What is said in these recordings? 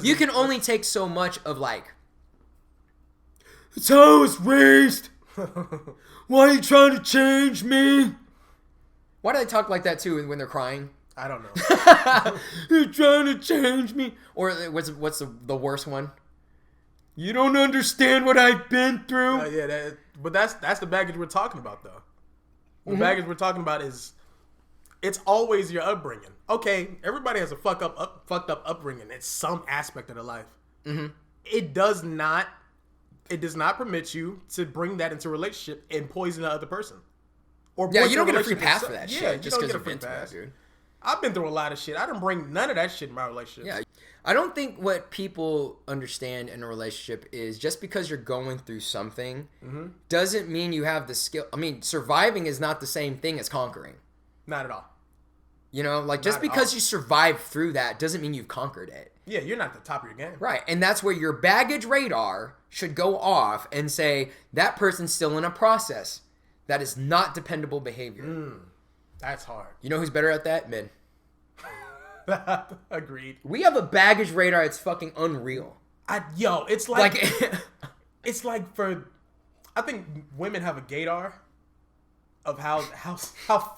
You can only take so much of like, it's how I was raised. Why are you trying to change me? Why do they talk like that too when they're crying? I don't know. You're trying to change me. Or what's the worst one? You don't understand what I've been through. But that's the baggage we're talking about, though. The baggage we're talking about is it's always your upbringing. Okay, everybody has a fucked up upbringing. It's some aspect of their life. Mm-hmm. It does not permit you to bring that into a relationship and poison the other person. Or you don't get a free pass for that shit. Just because you've been through that, dude. I've been through a lot of shit. I didn't bring none of that shit in my relationship. Yeah. I don't think what people understand in a relationship is just because you're going through something doesn't mean you have the skill. I mean, surviving is not the same thing as conquering. Not at all. You know, like just because you survived through that doesn't mean you've conquered it. Yeah, you're not at the top of your game. Right. And that's where your baggage radar should go off and say, that person's still in a process. That is not dependable behavior. That's hard. You know who's better at that? Men. Agreed. We have a baggage radar. It's fucking unreal. It's like it's like I think women have a gaydar of how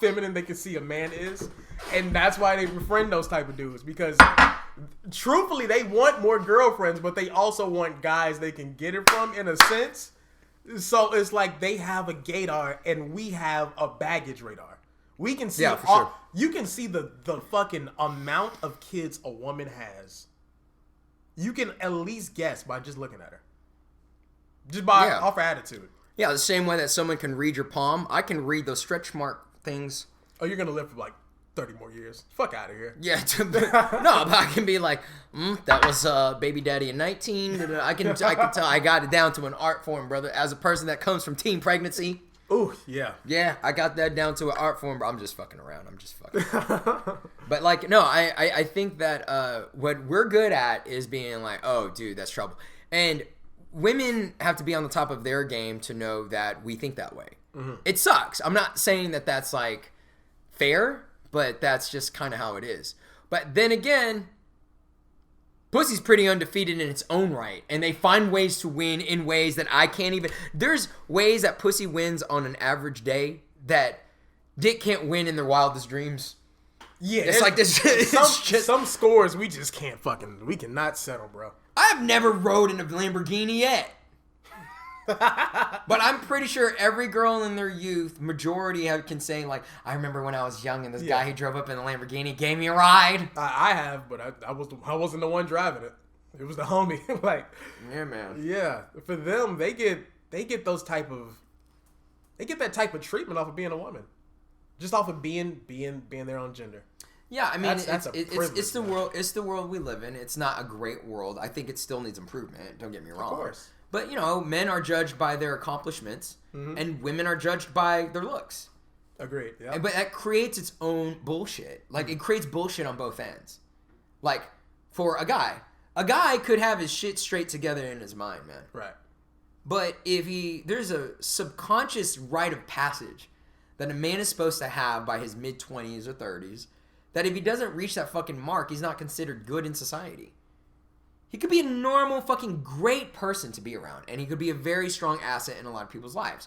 feminine they can see a man is, and that's why they befriend those type of dudes, because truthfully they want more girlfriends, but they also want guys they can get it from in a sense. So it's like they have a gaydar and we have a baggage radar. We can see sure. You can see the fucking amount of kids a woman has. You can at least guess by just looking at her. Just by off her attitude. Yeah, the same way that someone can read your palm, I can read those stretch mark things. Oh, you're gonna live for like 30 more years. Fuck out of here. Yeah, no, but I can be like, that was baby daddy in 19. I can tell I got it down to an art form, brother. As a person that comes from teen pregnancy. Ooh, yeah. Yeah, I got that down to an art form, but I'm just fucking around. But like, no, I think that what we're good at is being like, oh, dude, that's trouble. And women have to be on the top of their game to know that we think that way. Mm-hmm. It sucks. I'm not saying that that's like fair, but that's just kind of how it is. But then again, pussy's pretty undefeated in its own right. And they find ways to win in ways that I can't even... There's ways that pussy wins on an average day that dick can't win in their wildest dreams. Yeah. It's like this... Some scores we just can't fucking... We cannot settle, bro. I've never rode in a Lamborghini yet. But I'm pretty sure every girl in their youth, majority can say, like, I remember when I was young and this guy who drove up in a Lamborghini gave me a ride. I have, but I wasn't the one driving it. It was the homie. Like, yeah, man. Yeah, for them, they get those type of, they get that type of treatment off of being a woman, just off of being their own gender. Yeah, I mean, it's the world. It's the world we live in. It's not a great world. I think it still needs improvement. Don't get me wrong. Of course. But, you know, men are judged by their accomplishments, and women are judged by their looks. Agreed, yeah. But that creates its own bullshit. Like, it creates bullshit on both ends. Like, for a guy could have his shit straight together in his mind, man. Right. But if there's a subconscious rite of passage that a man is supposed to have by his mid-20s or 30s, that if he doesn't reach that fucking mark, he's not considered good in society. He could be a normal fucking great person to be around, and he could be a very strong asset in a lot of people's lives.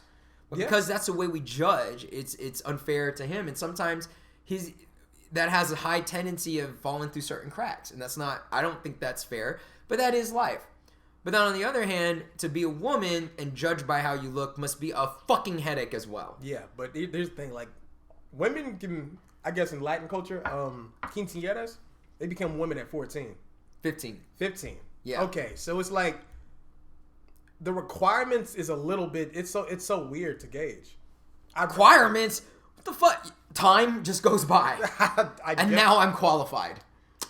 But because that's the way we judge, it's unfair to him, and sometimes that has a high tendency of falling through certain cracks, and I don't think that's fair, but that is life. But then on the other hand, to be a woman and judged by how you look must be a fucking headache as well. Yeah, but there's the thing, like, women can, I guess in Latin culture, quinceañeras, they become women at 14. 15. Yeah. Okay, so it's like the requirements is a little bit. It's so weird to gauge. Requirements? What the fuck? Time just goes by, and now I'm qualified.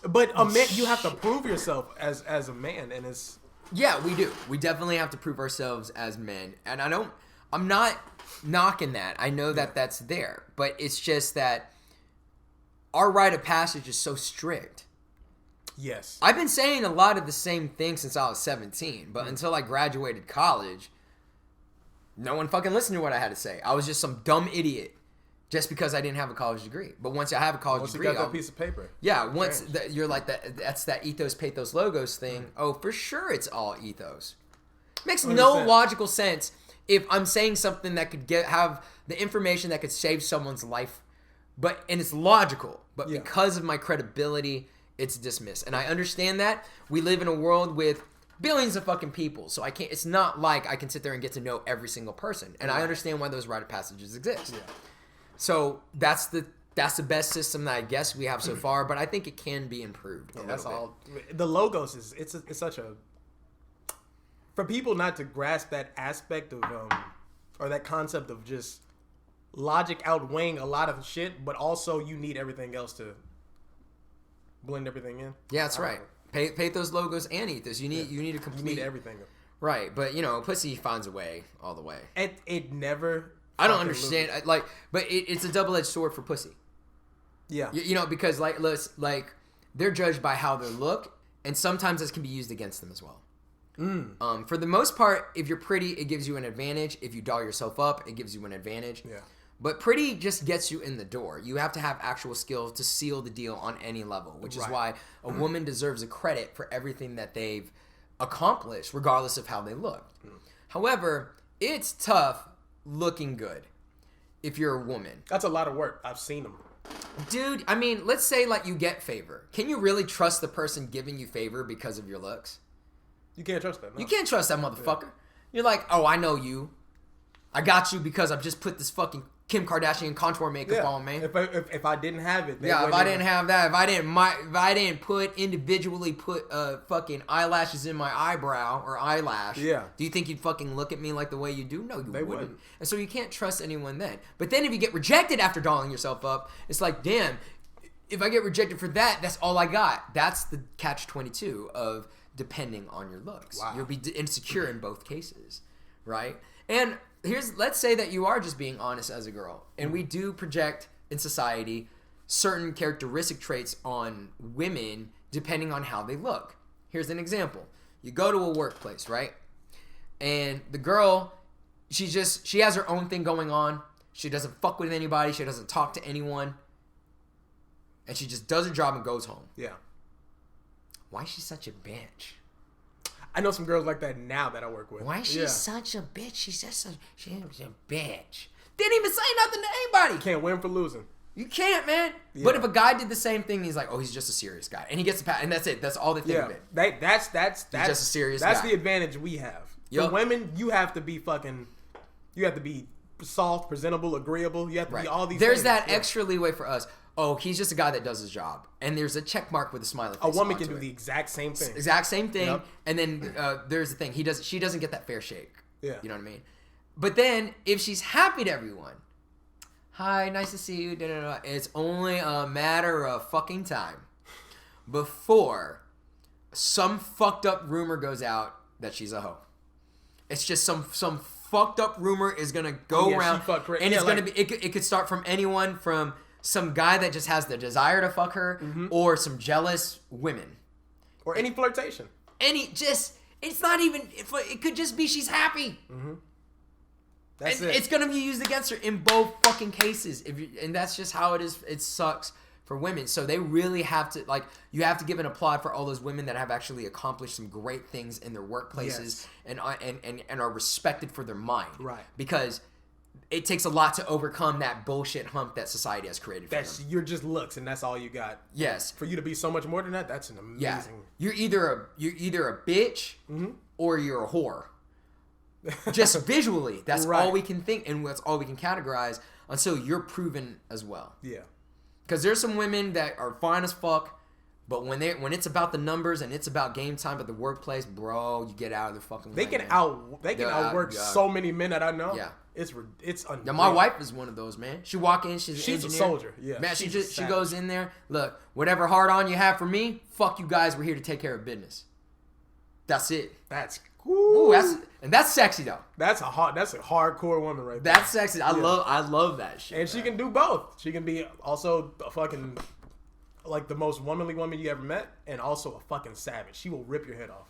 But a man, you have to prove yourself as a man, and it's. Yeah, we do. We definitely have to prove ourselves as men, and I'm not knocking that. I know that that's there, but it's just that our rite of passage is so strict. Yes. I've been saying a lot of the same things since I was 17, but until I graduated college, no one fucking listened to what I had to say. I was just some dumb idiot just because I didn't have a college degree. But once I have a college degree, you got that piece of paper. Yeah, once you're like that. That's that ethos, pathos, logos thing. Oh, for sure, it's all ethos. Makes 100%. No logical sense if I'm saying something that could have the information that could save someone's life, and it's logical. But because of my credibility, it's dismissed. And I understand that we live in a world with billions of fucking people, so I can't. It's not like I can sit there and get to know every single person. And I understand why those rite of passages exist. Yeah. So that's the best system that I guess we have so far, but I think it can be improved. Yeah, that's all. The logos it's such a, for people not to grasp that aspect of or that concept of just logic outweighing a lot of shit, but also you need everything else to blend everything in. Yeah, that's right. Pathos, logos, and ethos. You need to complete. You need everything. Right, but pussy finds a way all the way. It never. I don't understand. But it's a double-edged sword for pussy. Yeah. Because they're judged by how they look, and sometimes this can be used against them as well. For the most part, if you're pretty, it gives you an advantage. If you doll yourself up, it gives you an advantage. Yeah. But pretty just gets you in the door. You have to have actual skills to seal the deal on any level, which is why a woman deserves a credit for everything that they've accomplished, regardless of how they look. However, it's tough looking good if you're a woman. That's a lot of work. I've seen them. Dude, I mean, let's say you get favor. Can you really trust the person giving you favor because of your looks? You can't trust that. No. You can't trust that motherfucker. Yeah. You're like, oh, I know you. I got you because I've just put this fucking Kim Kardashian contour makeup on, man. If I didn't have it, if I didn't have that, if I didn't individually put fucking eyelashes in my eyebrow or eyelash, do you think you'd fucking look at me like the way you do? No, you wouldn't. And so you can't trust anyone then. But then if you get rejected after dolling yourself up, it's like, damn, if I get rejected for that, that's all I got. That's the catch-22 of depending on your looks. Wow. You'll be insecure in both cases, right? And let's say that you are just being honest as a girl, and we do project in society certain characteristic traits on women depending on how they look. Here's an example. You go to a workplace, right? And the girl, she has her own thing going on. She doesn't fuck with anybody. She doesn't talk to anyone. And she just does her job and goes home. Yeah. Why is she such a bitch? I know some girls like that now that I work with. Why is she such a bitch? She's a bitch. Didn't even say nothing to anybody. You can't win for losing. You can't, man. Yeah. But if a guy did the same thing, he's like, oh, he's just a serious guy. And he gets the pat, and that's it. That's all they think of it. That's just a serious guy. That's the advantage we have. Yep. For women, you have to be soft, presentable, agreeable. You have to be all these There's things. That extra leeway for us. Oh, he's just a guy that does his job. And there's a check mark with a smiley face. A woman can do the exact same thing. Yep. And then there's the thing. She doesn't get that fair shake. Yeah. You know what I mean? But then, if she's happy to everyone, hi, nice to see you, it's only a matter of fucking time before some fucked up rumor goes out that she's a hoe. It's just some fucked up rumor is going to go around. And it's going to be, it could start from anyone from some guy that just has the desire to fuck her, or some jealous women, or any flirtation. It's not even. It could just be she's happy. That's it. It's gonna be used against her in both fucking cases. And that's just how it is. It sucks for women. So they really have to you have to give an applaud for all those women that have actually accomplished some great things in their workplaces and are respected for their mind. Right. Because it takes a lot to overcome that bullshit hump that society has created for them. You're just looks, and that's all you got. Yes. For you to be so much more than that, that's an amazing. Yeah. You're either a bitch or you're a whore. Just visually, that's all we can think, and that's all we can categorize until you're proven as well. Yeah. Because there's some women that are fine as fuck, but when it's about the numbers and it's about game time at the workplace, bro, you get out of the fucking way. They can outwork so many men that I know. Yeah. It's unreal. Now, my wife is one of those, man. She walk in, she's an engineer. A soldier. Yeah. Man, she goes in there. Look, whatever hard on you have for me, fuck you guys. We're here to take care of business. That's it. That's cool. Ooh, that's sexy though. That's a hardcore woman right there. That's sexy. I love that shit. And she can do both. She can be also a fucking the most womanly woman you ever met, and also a fucking savage. She will rip your head off.